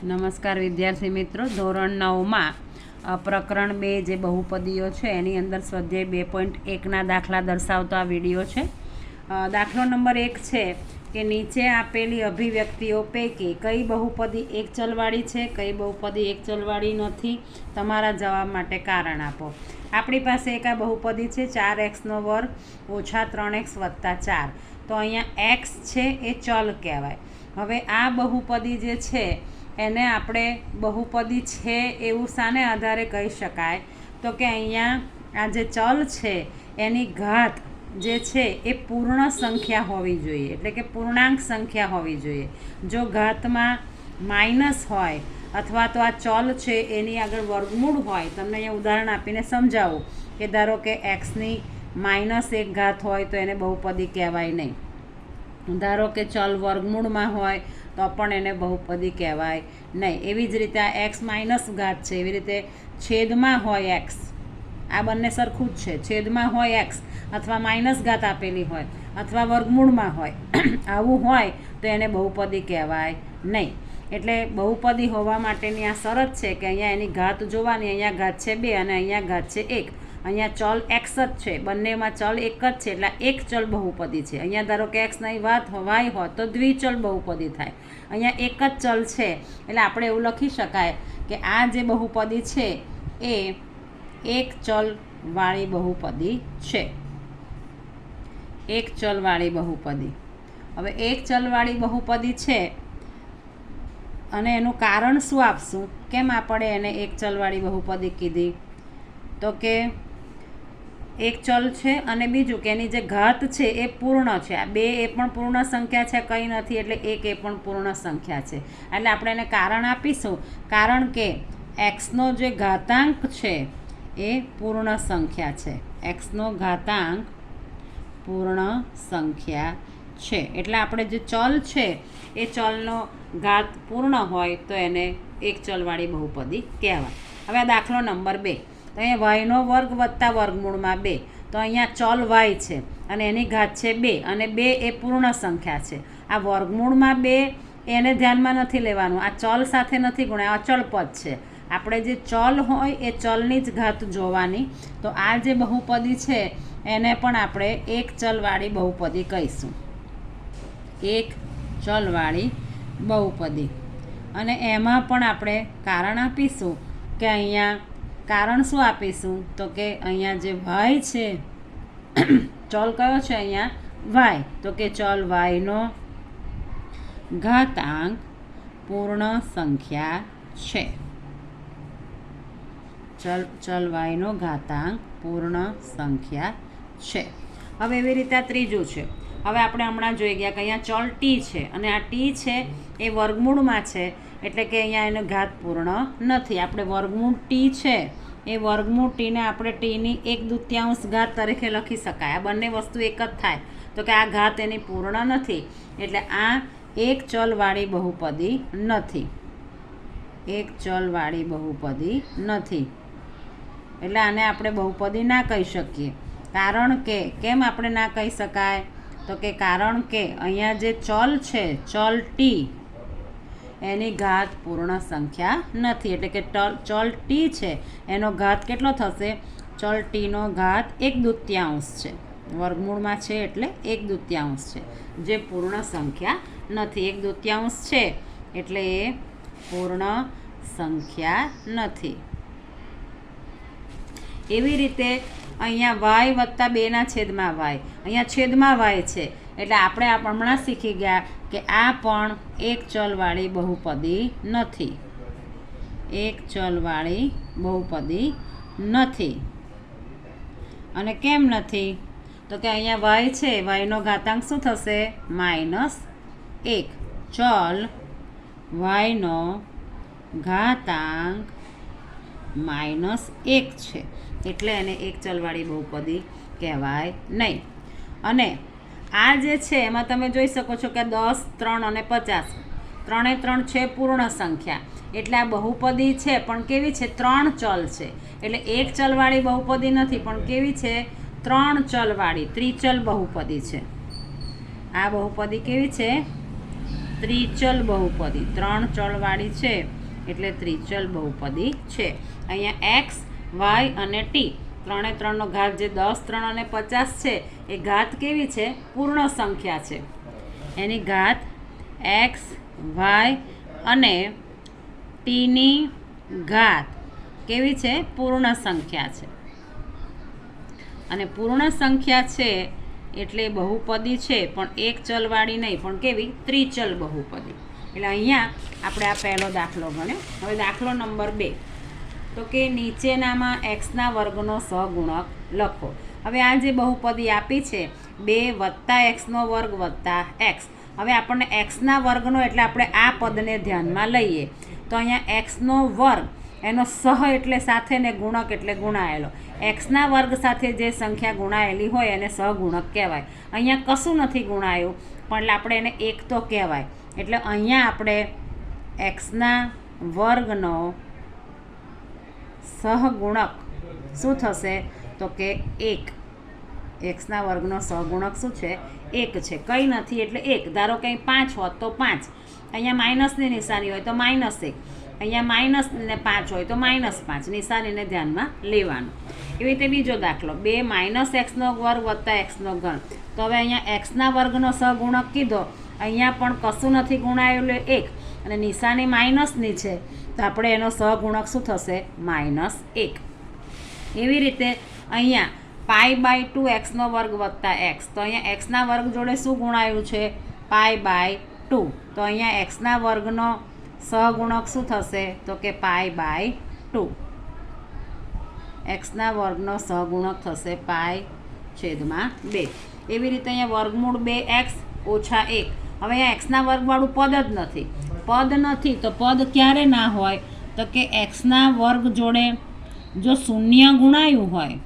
નમસ્કાર વિદ્યાર્થી મિત્રો, ધોરણ 9માં પ્રકરણ 2 જે બહુપદીઓ છે એની અંદર સ્વાધ્યાય 2.1ના દાખલા દર્શાવતો આ વિડીયો છે. દાખલો નંબર 1 છે કે નીચે આપેલી અભિવ્યક્તિઓ પૈકી કઈ બહુપદી એક ચલવાળી છે, કઈ બહુપદી એક ચલવાળી નથી. તમારા જવાબ માટે કારણ આપો. આપણી પાસે એક આ બહુપદી છે 4x² - 3x + 4. તો અહીંયા x છે એ ચલ કહેવાય. હવે આ બહુપદી જે છે એને આપણે બહુપદી છે એવું શાને આધારે કહી શકાય? તો કે અહીંયા આ જે ચલ છે એની ઘાત જે છે એ પૂર્ણ સંખ્યા હોવી જોઈએ, એટલે કે પૂર્ણાંક સંખ્યા હોવી જોઈએ. જો ઘાતમાં માઇનસ હોય અથવા તો આ ચલ છે એની આગળ વર્ગમૂળ હોય, તમને અહીંયા ઉદાહરણ આપીને સમજાવું કે ધારો કે એક્સની -1 ઘાત હોય તો એને બહુપદી કહેવાય નહીં. ધારો કે ચલ વર્ગમૂળમાં હોય તો પણ એને બહુપદી કહેવાય નહીં. એવી જ રીતે આ એક્સ માઇનસ ઘાત છે, એવી રીતે છેદમાં હોય એક્સ, આ બંને સરખું જ છે. છેદમાં હોય એક્સ અથવા માઇનસ ઘાત આપેલી હોય અથવા વર્ગમૂળમાં હોય આવું હોય તો એને બહુપદી કહેવાય નહીં. એટલે બહુપદી હોવા માટેની આ શરત છે કે અહીંયા એની ઘાત જોવાની. અહીંયા ઘાત છે 2 અને અહીંયા ઘાત છે 1. અહીંયા ચલ એક્સ જ છે, બંનેમાં ચલ એક જ છે, એટલે એક ચલ બહુપદી છે. અહીંયા ધારો કે એક્સ નહીં વાય હોય તો દ્વિચલ બહુપદી થાય. અહીંયા એક જ ચલ છે એટલે આપણે એવું લખી શકાય કે આ જે બહુપદી છે એ એક ચલવાળી બહુપદી છે. એક ચલવાળી બહુપદી. હવે એક ચલવાળી બહુપદી છે અને એનું કારણ શું આપશું? કેમ આપણે એને એક ચલવાળી બહુપદી કીધી? તો કે એક ચલ છે અને બીજું કે એની જે ઘાત છે એ પૂર્ણ છે. આ 2 એ પણ પૂર્ણ સંખ્યા છે, કંઈ નથી, એટલે 1 એ પણ પૂર્ણ સંખ્યા છે. એટલે આપણે એને કારણ આપીશું, કારણ કે એક્સનો જે ઘાતાંક છે એ પૂર્ણ સંખ્યા છે. એક્સનો ઘાતાંક પૂર્ણ સંખ્યા છે. એટલે આપણે જે ચલ છે એ ચલનો ઘાત પૂર્ણ હોય તો એને એક ચલવાળી બહુપદી કહેવાય. હવે આ દાખલો નંબર 2. તો અહીંયા વાયનો વર્ગ વત્તા વર્ગમૂળમાં 2. તો અહીંયા ચલ વાય છે અને એની ઘાત છે 2 અને 2 એ પૂર્ણ સંખ્યા છે. આ વર્ગમૂળમાં 2 એને ધ્યાનમાં નથી લેવાનું, આ ચલ સાથે નથી ગુણ્યા, અચળ પદ છે. આપણે જે ચલ હોય એ ચલની જ ઘાત જોવાની. તો આ જે બહુપદી છે એને પણ આપણે એક ચલવાળી બહુપદી કહીશું. એક ચલવાળી બહુપદી. અને એમાં પણ આપણે કારણ આપીશું કે અહીંયા કારણ શું આપીશું? તો કે અહીંયા જે વાય છે, ચલ કયો છે અહીંયા? વાય. તો કે ચલ વાયનો ઘાતાંક પૂર્ણ સંખ્યા છે. ચલ વાયનો ઘાતાંક પૂર્ણ સંખ્યા છે. હવે એવી રીતે આ ત્રીજું છે. હવે આપણે હમણાં જોઈ ગયા કે અહીંયા ચલ ટી છે અને આ ટી છે એ વર્ગમૂળમાં છે, એટલે કે અહીંયા એનો ઘાત પૂર્ણ નથી. આપણે વર્ગમૂળ ટી છે એ વર્ગમૂળ ટીને આપણે ટીની 1/2 ઘાત તરીકે લખી શકાય. આ બંને વસ્તુ એક જ થાય. તો કે આ ઘાત એની પૂર્ણ નથી, એટલે આ એક ચલવાળી બહુપદી નથી. એક ચલવાળી બહુપદી નથી. એટલે આને આપણે બહુપદી ના કહી શકીએ. કારણ કે કેમ આપણે ના કહી શકાય? તો કે કારણ કે અહીંયા જે ચલ છે, ચલ ટી, એની ઘાત પૂર્ણ સંખ્યા નથી. એટલે કે ચલ ટી છે એનો ઘાત કેટલો થશે? ચલ ટીનો ઘાત 1/2 છે. વર્ગમૂળમાં છે એટલે 1/2 છે, જે પૂર્ણ સંખ્યા નથી. 1/2 છે એટલે એ પૂર્ણ સંખ્યા નથી. એવી રીતે અહીંયા વાય વત્તા 2ના છેદમાં વાય. અહીંયા છેદમાં વાય છે એટલે આપણે હમણાં શીખી ગયા કે આ પણ એક ચલવાળી બહુપદી નથી. એક ચલવાળી બહુપદી નથી. અને કેમ નથી? તો કે અહીંયા વાય છે, વાયનો ઘાતાંક શું થશે? -1. ચલ વાયનો ઘાતાંક -1 છે, એટલે એને એક ચલવાળી બહુપદી કહેવાય નહીં. અને આ જે છે એમાં તમે જોઈ શકો છો કે 10, 3 અને 50, 3 એ 3 છે પૂર્ણ સંખ્યા. એટલે આ બહુપદી છે પણ કેવી છે? 3 ચલ છે. એટલે એક ચલવાળી બહુપદી નથી, પણ કેવી છે? 3 ચલવાળી ત્રિચલ બહુપદી છે. આ બહુપદી કેવી છે? ત્રિચલ બહુપદી, 3 ચલવાળી છે એટલે ત્રિચલ બહુપદી છે. અહીંયા એક્સ, વાય અને ટી, 3 એ 3નો ઘાત જે 10, 3 અને 50 છે એ ઘાત કેવી છે? પૂર્ણ સંખ્યા છે. એની ઘાત એક્સ, વાય અને ટીની ઘાત કેવી છે? પૂર્ણ સંખ્યા છે. અને પૂર્ણ સંખ્યા છે એટલે બહુપદી છે, પણ એક ચલવાળી નહીં, પણ કેવી? ત્રિચલ બહુપદી. એટલે અહીંયા આપણે આ પહેલો દાખલો ગણ્યો. હવે દાખલો નંબર 2, તો કે નીચેનામાં એક્સના વર્ગનો સહગુણક લખો. હવે આ જે બહુપદી આપી છે 2 + એક્સનો વર્ગ + એક્સ. હવે આપણને એક્સના વર્ગનો એટલે આપણે આ પદને ધ્યાનમાં લઈએ તો અહીંયા એક્સનો વર્ગ એનો સહ એટલે સાથે ને ગુણક એટલે ગુણાયેલો. એક્સના વર્ગ સાથે જે સંખ્યા ગુણાયેલી હોય એને સહગુણક કહેવાય. અહીંયા કશું નથી ગુણાયું પણ એટલે આપણે એને એક તો કહેવાય. એટલે અહીંયા આપણે એક્સના વર્ગનો સહગુણક શું થશે? તો કે 1. એક્સના વર્ગનો સહગુણક શું છે? 1 છે. કંઈ નથી એટલે 1. ધારો કંઈ 5 હોત તો 5. અહીંયા માઇનસની નિશાની હોય તો -1. અહીંયા માઇનસ ને 5 હોય તો -5. નિશાનીને ધ્યાનમાં લેવાનું. એવી રીતે બીજો દાખલો 2 - એક્સનો વર્ગ + એક્સનો ઘન. તો હવે અહીંયા એક્સના વર્ગનો સહગુણક કીધો. અહીંયા પણ કશું નથી ગુણાયેલું 1 અને નિશાની માઇનસની છે તો આપણે એનો સહગુણક શું થશે? -1. એવી રીતે અહીંયા π/2 એક્સનો વર્ગ + એક્સ. તો અહીંયા એક્સના વર્ગ જોડે શું ગુણાયું છે? π/2. તો અહીંયા એક્સના વર્ગનો સહગુણક શું થશે? તો કે π/2. એક્સના વર્ગનો સહગુણક થશે π/2. એવી રીતે અહીંયા વર્ગમૂળ 2x - 1. હવે અહીંયા એક્સના વર્ગવાળું પદ જ નથી. પદ નથી તો પદ ક્યારે ના હોય? તો કે એક્સના વર્ગ જોડે જો શૂન્ય ગુણાયું હોય,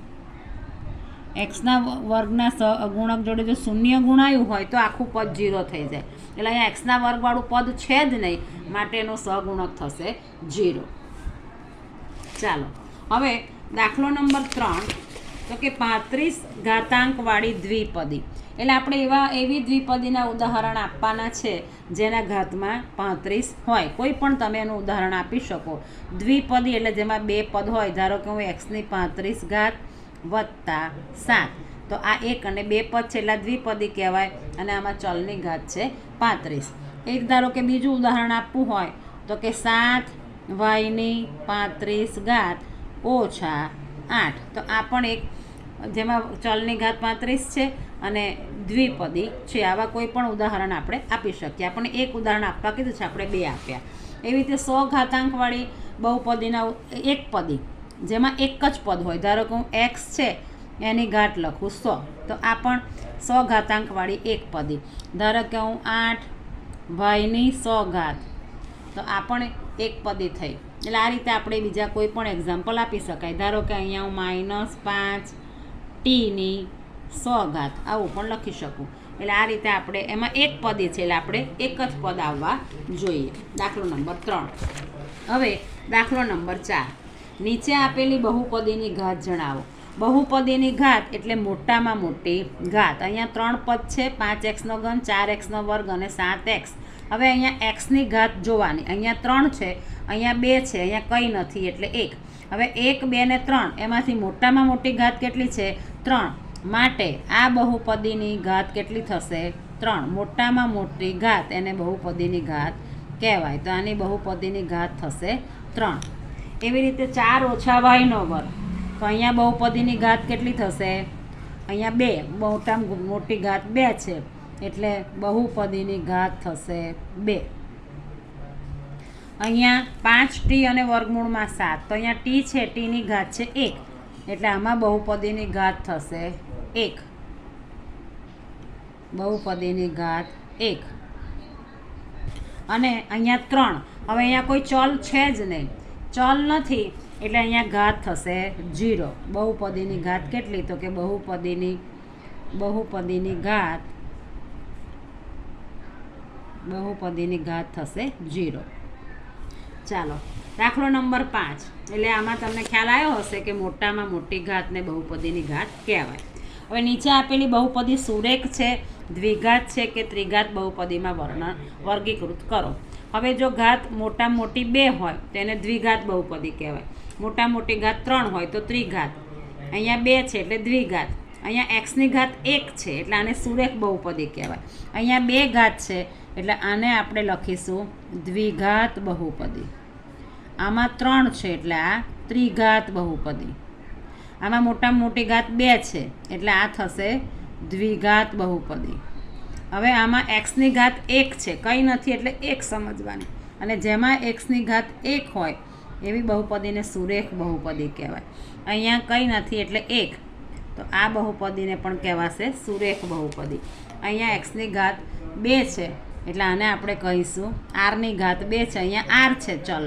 એક્સના વર્ગના ગુણક જોડે જો શૂન્ય ગુણાયું હોય તો આખું પદ 0 થઈ જાય. એટલે અહીંયા એક્સના વર્ગવાળું પદ છે જ નહીં, માટે એનો સહગુણક થશે 0. ચાલો હવે દાખલો નંબર 3, તો કે 35 ઘાતાંકવાળી દ્વિપદી. એટલે આપણે એવી દ્વિપદીના ઉદાહરણ આપવાના છે જેના ઘાતમાં 35 હોય. કોઈ પણ તમે એનું ઉદાહરણ આપી શકો. દ્વિપદી એટલે જેમાં 2 પદ હોય. ધારો કે હું એક્સની 35 ઘાત + 7. તો આ 1 અને 2 પદ છે એટલે દ્વિપદી કહેવાય અને આમાં ચલની ઘાત છે 35. એક ધારો કે બીજું ઉદાહરણ આપવું હોય તો કે 7y - 35 ઘાત -8. તો આ પણ એક જેમાં ચલની ઘાત 35 છે અને દ્વિપદી છે. આવા કોઈ પણ ઉદાહરણ આપણે આપી શકીએ. આપણને એક ઉદાહરણ આપવા કીધું છે, આપણે 2 આપ્યા. એવી રીતે 100 ઘાતાંકવાળી બહુપદીના એક પદી જેમાં એક જ પદ હોય. ધારો કે હું એક્સ છે એની ઘાત લખું 100. તો આ પણ 100 ઘાતાંકવાળી એક પદી. ધારો કે હું 8y - 100 ઘાત. તો આ પણ એક પદી થઈ. એટલે આ રીતે આપણે બીજા કોઈ પણ એક્ઝામ્પલ આપી શકાય. ધારો કે અહીંયા હું -5t - 100 ઘાત આવું પણ લખી શકું. એટલે આ રીતે આપણે એમાં એક પદી છે એટલે આપણે એક જ પદ આવવા જોઈએ. દાખલો નંબર 3. હવે દાખલો નંબર 4, નીચે આપેલી બહુપદીની ઘાત જણાવો. બહુપદીની ઘાત એટલે મોટામાં મોટી ઘાત. અહીંયા 3 પદ છે, 5x નો ઘન, 4x નો વર્ગ અને 7x. હવે અહીંયા એક્સની ઘાત જોવાની. અહીંયા 3 છે, અહીંયા 2 છે, અહીંયા કંઈ નથી એટલે 1. હવે 1, 2 ને 3 એમાંથી મોટામાં મોટી ઘાત કેટલી છે? 3. માટે આ બહુપદીની ઘાત કેટલી થશે? 3. મોટામાં મોટી ઘાત એને બહુપદીની ઘાત કહેવાય. તો આની બહુપદીની ઘાત થશે 3. એવી રીતે 4 - y નો વર્ગ. તો અહીંયા બહુપદીની ઘાત કેટલી થશે? અહીંયા 2. મોટામાં મોટી ઘાત 2 છે એટલે બહુપદીની ઘાત થશે 2. અહીંયા 5t અને વર્ગમૂળમાં 7. તો અહીંયા t છે, tની ઘાત છે 1 એટલે આમાં બહુપદીની ઘાત થશે 1. બહુપદીની ઘાત 1. અને અહીંયા 3. હવે અહીંયા કોઈ ચલ છે જ નહીં, ચલ નથી એટલે અહીંયા ઘાત થશે 0. બહુપદીની ઘાત કેટલી? તો કે બહુપદીની ઘાત થશે 0. ચાલો દાખલો નંબર 5. એટલે આમાં તમને ખ્યાલ આવ્યો હશે કે મોટામાં મોટી ઘાતને બહુપદીની ઘાત કહેવાય. હવે નીચે આપેલી બહુપદી સુરેખ છે, દ્વિઘાત છે કે ત્રિઘાત બહુપદીમાં વર્ગીકૃત કરો. હવે જો ઘાત મોટામાં મોટી 2 હોય તો એને દ્વિઘાત બહુપદી કહેવાય. મોટામાં મોટી ઘાત 3 હોય તો ત્રિઘાત. અહીંયા 2 છે એટલે દ્વિઘાત. અહીંયા એક્સની ઘાત 1 છે એટલે આને સુરેખ બહુપદી કહેવાય. અહીંયા 2 ઘાત છે એટલે આને આપણે લખીશું દ્વિઘાત બહુપદી. આમાં 3 છે એટલે આ ત્રિઘાત બહુપદી. આમાં મોટામાં મોટી ઘાત 2 છે એટલે આ થશે દ્વિઘાત બહુપદી. હવે આમાં એક્સની ઘાત 1 છે, કંઈ નથી એટલે 1 સમજવાની, અને જેમાં એક્સની ઘાત 1 હોય એવી બહુપદીને સુરેખ બહુપદી કહેવાય. અહીંયા કંઈ નથી એટલે 1, તો આ બહુપદીને પણ કહેવાશે સુરેખ બહુપદી. અહીંયા એક્સની ઘાત 2 છે એટલે આને આપણે કહીશું આરની ઘાત 2 છે, અહીંયા આર છે ચલ,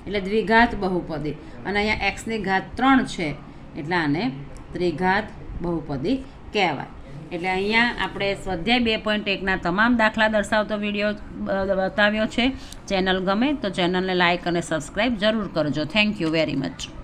એટલે દ્વિઘાત બહુપદી. અને અહીંયા એક્સની ઘાત 3 છે એટલે આને ત્રિઘાત બહુપદી કહેવાય. એટલે અહીંયા આપણે સ્વાધ્યાય 2.1ના તમામ દાખલા દર્શાવતો વિડીયો બતાવ્યો છે. ચેનલ ગમે તો ચેનલને લાઇક અને સબસ્ક્રાઈબ જરૂર કરજો. Thank you very much.